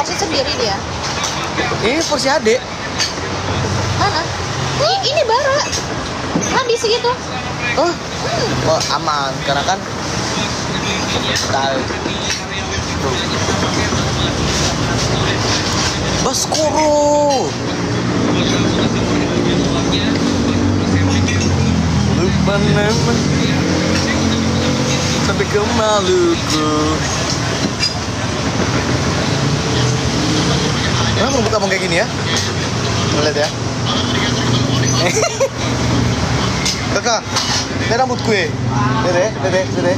porsi sendiri dia. Ini porsi adik. Mana? Ini bara. Habis segitu. Oh, oh aman karena kan tahu. Baskoro. Lupa nama sampai ke Maluku. Kenapa buka abang kayak gini ya? Lihat ya. Kakak, ini rambut gue. Dede.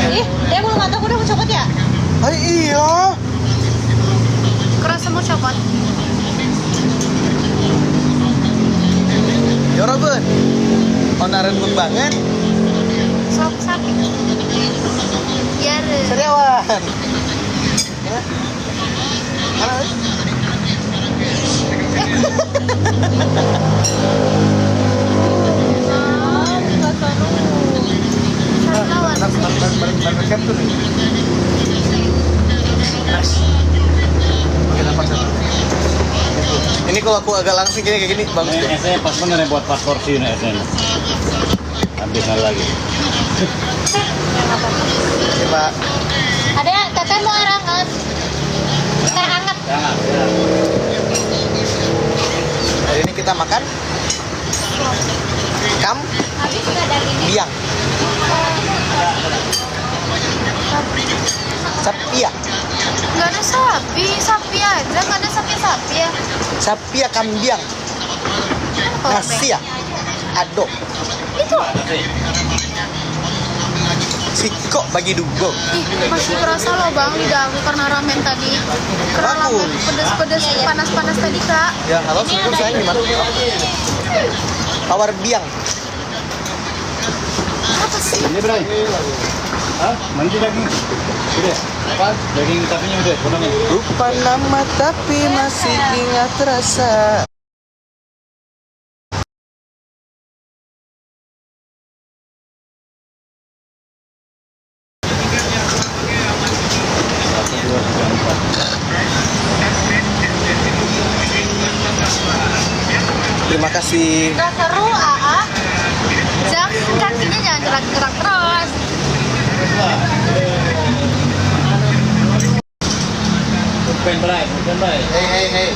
Ih, dia belum mata aku udah mau copot ya? Ay, iya. Kerasa mau copot. Ya Robin. Onaran pun banget. Sok sakit. Biar. Seriawan. Ya. Halo. Ini kalau aku agak langsing kayak gini bagus tuh. Saya pas bener ya buat paspor sih nih saya. Habisnya lagi. Ya, Pak. Ada teteh mau air hangat. Teh hangat. Jangan. Hari ini kita makan kam Habis nggak daging. biang. Sapia. Nggak ada sapi aja, nggak ada sapi ya. Sapia kambiang. Nasi ya. Adok. Itu. Siko bagi dugo. Ih, masih kerasa loh bang diganggu karena ramen tadi. Karena ramen pedes-pedes, panas-panas tadi kak. Ya, halo, sebelum saya gimana? Tawar biang. Apa sih? Ini Bray. Hah? Mana itu daging? Udah. Apa? Daging tapinya udah potongnya. Lupa nama tapi masih ingat rasa. Terima kasih. Nggak seru, Aa. Jangan kakinya jangan gerak-gerak terus. Bukan Bray. Hei.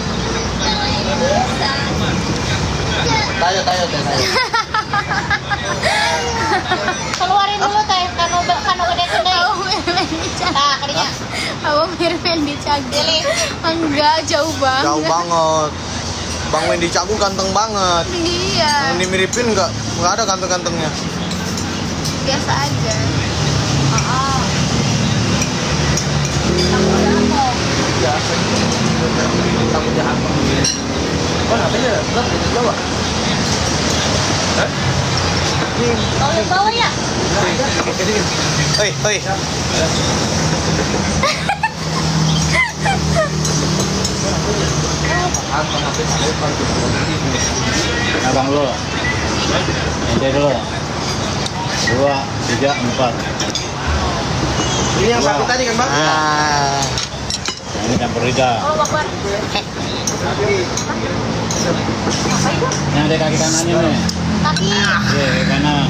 Tayo. Keluarin dulu teh, kanu gede gede. Nah, kadinya. Abang Mirven di Cagil. Enggak, jauh banget. Jauh banget. Bang Wendy Cagu ganteng banget. Iya, Yang dimiripin nggak ada ganteng-gantengnya. biasa aja. Ya, kamu jahat. Mana apanya? Enggak di bawah. Hah? Mau yang bawah ya? Hei. Abang dulu. Ente dulu. 2, 3, 4. Ini yang satu tadi kan, Bang? Nah, ini campur lidah. Oh, bakar. Yang ada kaki kanannya nih. Kaki Kaki kanan.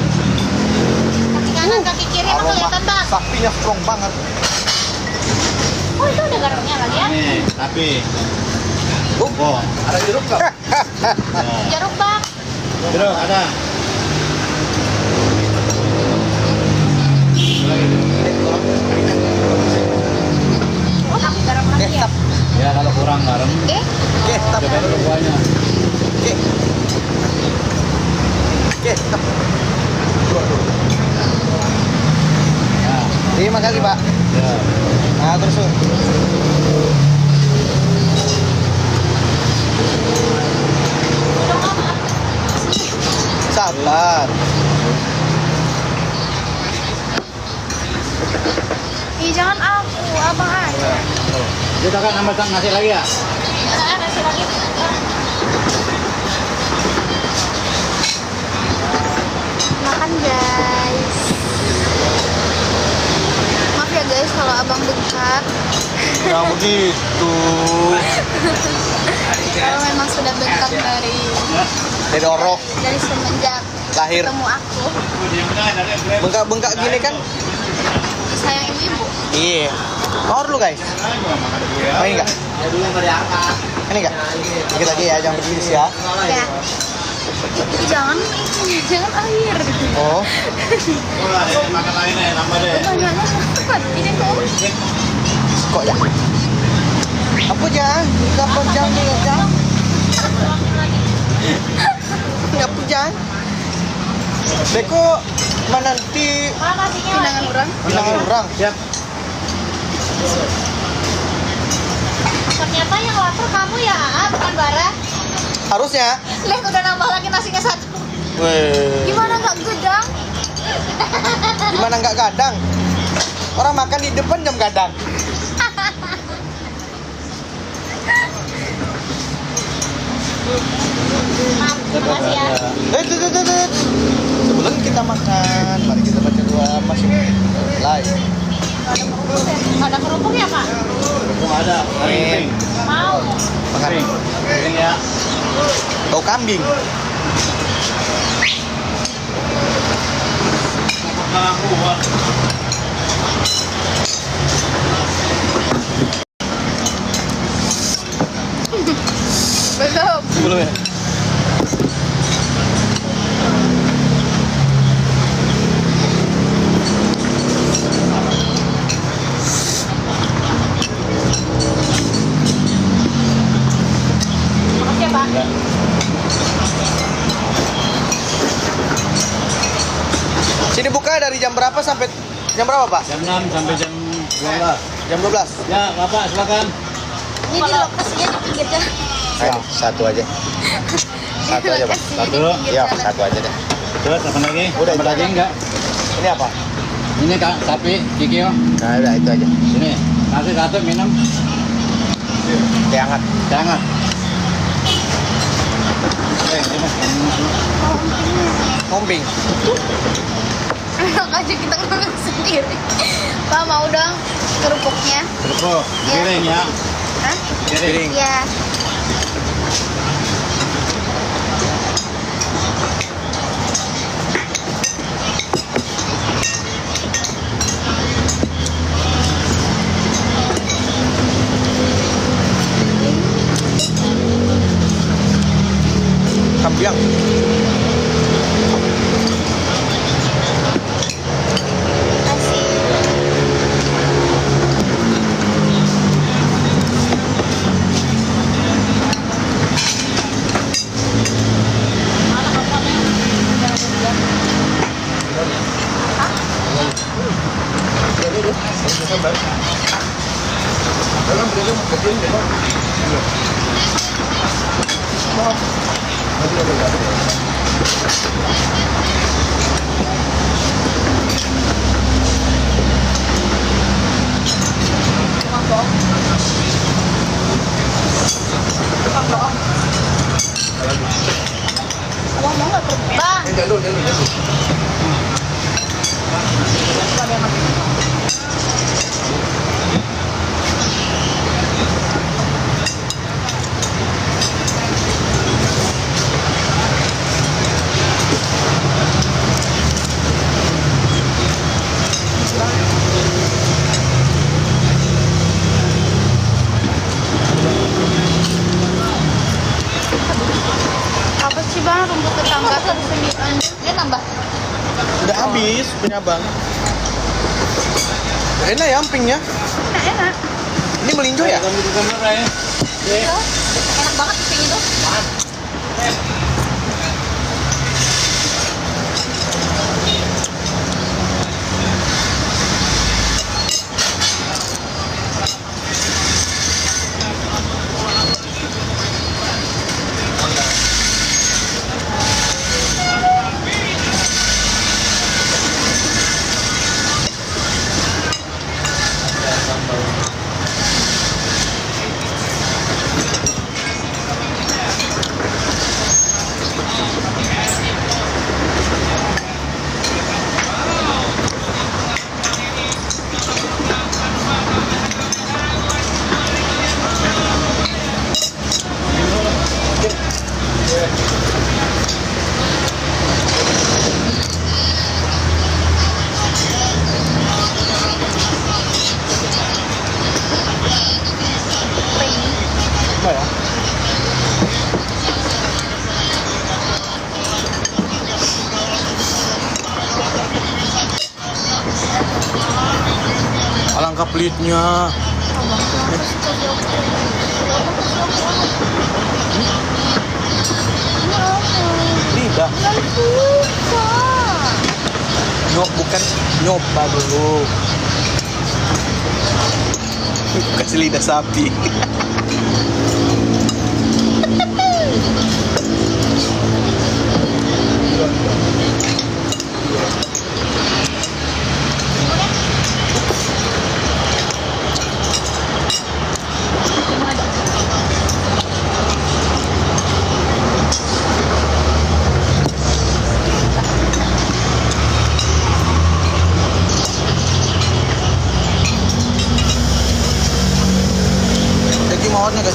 kanan, kaki kiri emang kelihatan bang. Sapinya strong banget. Oh itu ada garamnya lagi ya? Nih, tapi. Oh, Ada jeruk nggak? Jeruk bang. jeruk ada. Oh tapi garam lagi ya? Kecap. Ya kalau kurang garam, Oke. Kecap. coba dulu buahnya. Kecap. Ya, Terima kasih, Pak. ya. Nah, terus. Sabar. Ih, jangan aku, abang aja. Kita kan nambah nasi lagi ya? Nah, nasi lagi. Makan guys. Jangan begitu. Kalau memang sudah bengkak Dari orok dari semenjak lahir. ketemu aku, Bengkak-bengkak gini kan? sayang ibu-ibu. Iya. Mau dulu guys. Mau ini enggak? Ini enggak? Dikit lagi ya, jangan berdiri ya. Ya. Jangan jangan air. Oh, Makan lainnya nambah deh. Banyaknya cepat. Ini kok. kok ya? Apa jangan? Apa jangan nih jangan? Apa jangan? Beko mana nanti Pinangan orang. bilangan orang. Siap. Ternyata yang lapar kamu ya, bukan Bara. Harusnya. Lihat udah nambah lagi nasinya satu. Weh. Gimana nggak gedang? Gimana nggak gadang? Orang makan di depan jam gadang. Maaf, terima kasih ya. Tut. Sebelum kita makan, mari kita baca doa masuk live. Ada kerupuk ya, Pak? Belum ada. Kering. Mau. Makan. Kering ya. Bau kambing. Makan buah. Belum. Belum ya? Makasih ya, Pak. Sini buka dari jam berapa sampai jam berapa, Pak? Jam 6 sampai jam 12. Jam 12. Ya, Bapak silakan. Ini di lokasinya di pinggir jalan. Ayo, satu aja. Satu aja, Pak. Lokasinya di Satu. pinggir Iya, jalan. satu aja deh. Terus apa lagi? Udah, Tambah itu lagi aja. enggak? Ini apa? Ini Kak, sapi, kikil. Nah, udah itu aja. Sini. Nasi satu minum. Teh hangat. Jangan. Ini. Omping. Enak aja kita ngomong sendiri. Pak mau dong kerupuknya? Kerupuk. Iya. Piring ya. Hah? Piring. Ya. Kambiang. Kasih. Abang mau nggak kerupuk? Bang. Apa sih bang rumput tetangga sendirian? Dia tambah. Udah habis punya Bang. Enak ya empingnya. Enak. Ini melinjo ya? Kamu di kamar ya. Iya. Enak banget kuping itu. Alangkah pelitnya. Abang, kenapa sih kasih aku? Kenapa kasih aku? Kenapa? Lidah. Nggak suka. Nyop bukan nyoba dulu. Kasih lidah sapi. Daging mawarnya guys.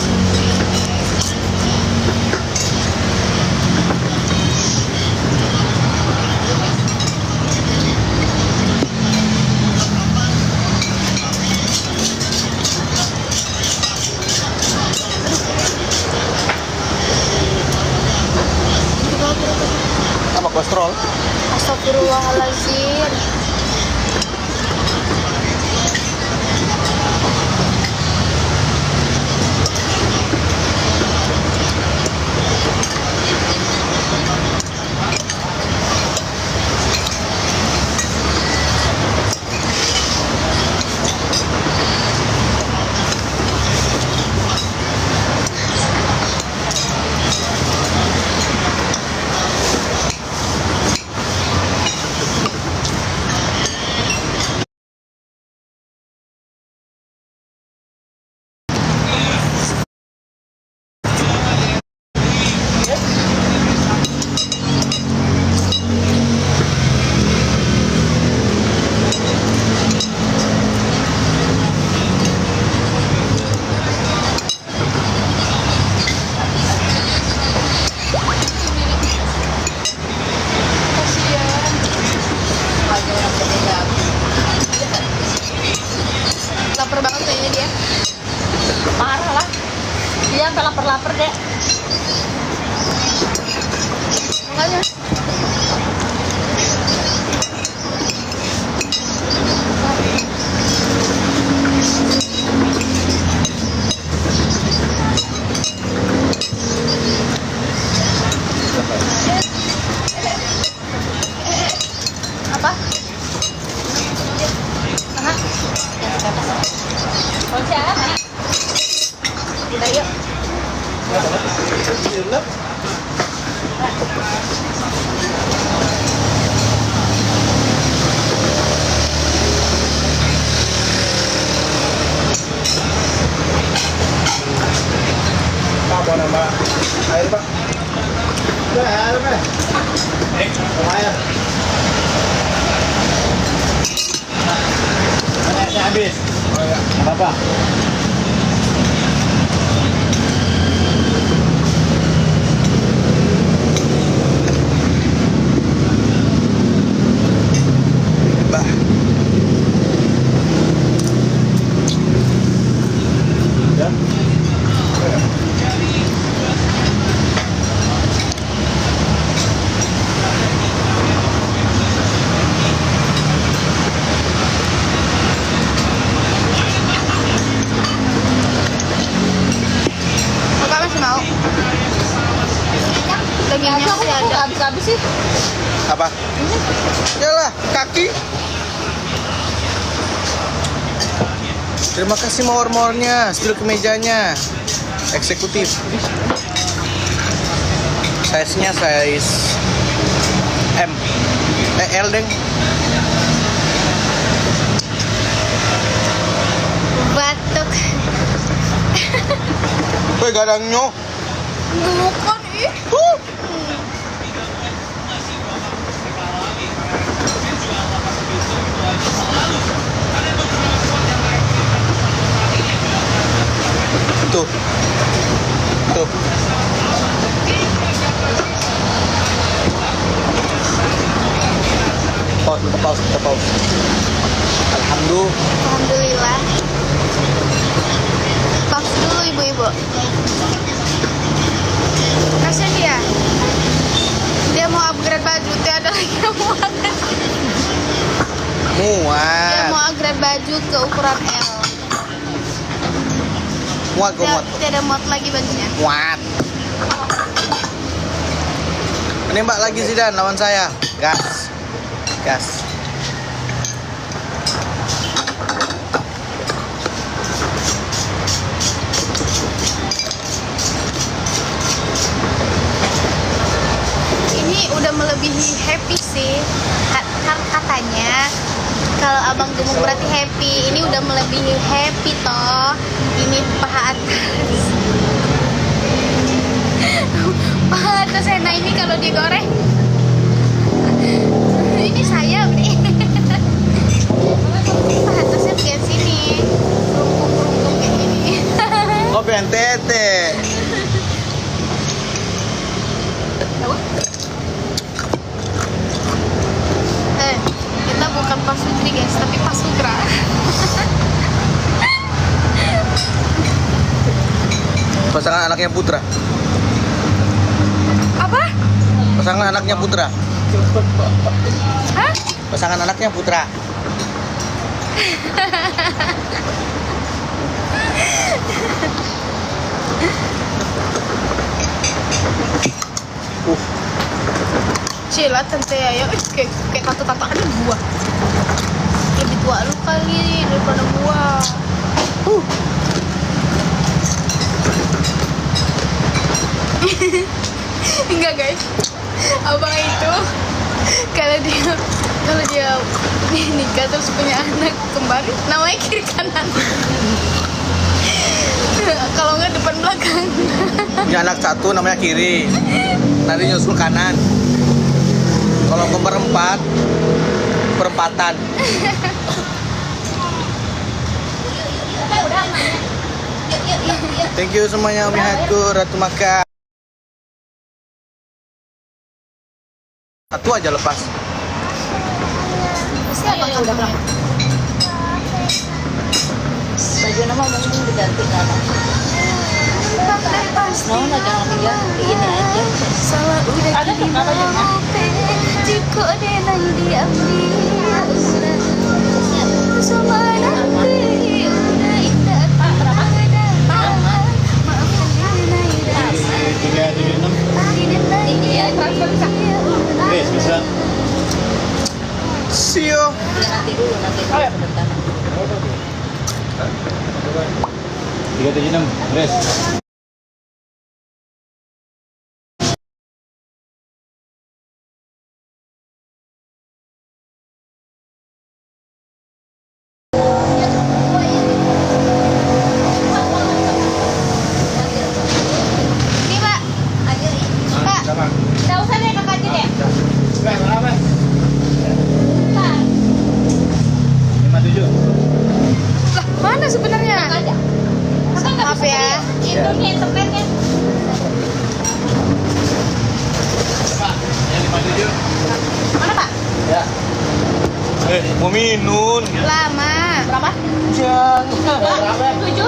Sama kolesterol. Astagfirullahaladzim. Lapar banget kayaknya dia. Parah lah. Dia sampai lapar-lapar deh. Makanya. Apa? Mana? Kalau siapa? Kita yuk. Pak, mau nambah air, Pak? Udah, air, Pak. Air. Mana habis? Oh ya, nggak apa-apa. Bah. Ya. Kakak masih mau? Dagingnya Aku masih ada. habis-habis sih. Apa? Yalah, kaki. Terima kasih mawar-mawarnya, stil kemejanya. Eksekutif. Size-nya size M. L deng. Batuk. Woi, gadangnya. Bukan ih. Tuh. Tuh. Pause, pause. Alhamdulillah. Pause dulu ibu-ibu. Kasian dia. Dia mau upgrade baju, dia ada lagi yang muat. Dia Muat. mau upgrade baju ke ukuran L. Muat gue muat. Tidak muat lagi bajunya. Muat. Ini Mbak lagi Zidan lawan saya. Gas. Gas. Ini udah melebihi happy sih. Katanya kalau abang gemuk berarti happy. Ini udah melebihi happy toh. Ini paha atas. Paha atas enak ini kalau digoreng. Ini saya nih. Paha atasnya kayak sini. Kerungkung kayak gini. Kopi NTT. Kita bukan Pak Sutri guys, tapi Pak Sutra. Pasangan anaknya Putra. Apa? Pasangan anaknya Putra. Hah? Pasangan anaknya Putra. Cila tante ya, kayak kata-kata ada gua. Lebih tua lu kali daripada gua. Enggak guys, abang itu kalau dia nikah terus punya anak kembar, namanya kiri kanan. Kalau enggak depan belakang. Punya anak satu namanya kiri. Nanti nyusul kanan. Kalau kembar 4, perempatan. Thank you semuanya Umi Haku, Ratu Maka. Satu aja lepas. Siapa udah berapa? Baju nama mungkin diganti kan? No, jangan diganti ini aja. Salah udah Ada tuh apa aja? Jika ada yang diambil sama nanti udah indah Iya, transfer bisa. Yes, bisa. See you. Nanti dulu, nanti sebentar. 376, Res. Ini Pak. Pak, nggak usah deh kakak aja deh. Berapa? Pak, 57. Lah, mana sebenarnya? maaf ya. Itu nih tempatnya. Mana Pak? Ya. Mau minum. Lama. Berapa? Berapa? 7.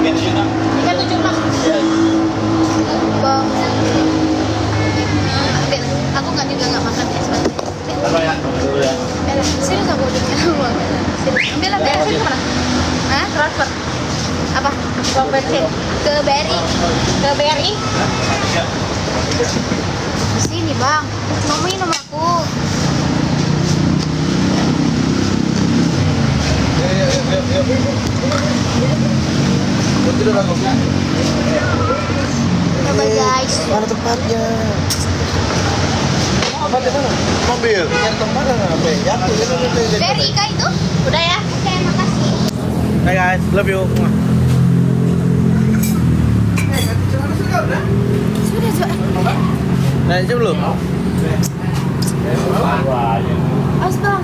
376. 376. Bang. Ambil. Aku nggak makan ya sebentar. Apa ya? Dulu ya. Serius aku udah bilang. Serius. Ambil lah. Sini kemana? Hah? Transfer. Apa? Uang bensin. Ke BRI. Ke BRI. Ya. Sini bang. Mau minum aku. Coba guys. Mana tempatnya? Tempatnya mana? Mobil. Yang tempatnya apa? Jatuh. BRI kah itu? Udah ya? Oke, makasih. Hey guys, love you. Sudah. Nah, itu belum? Awas bang.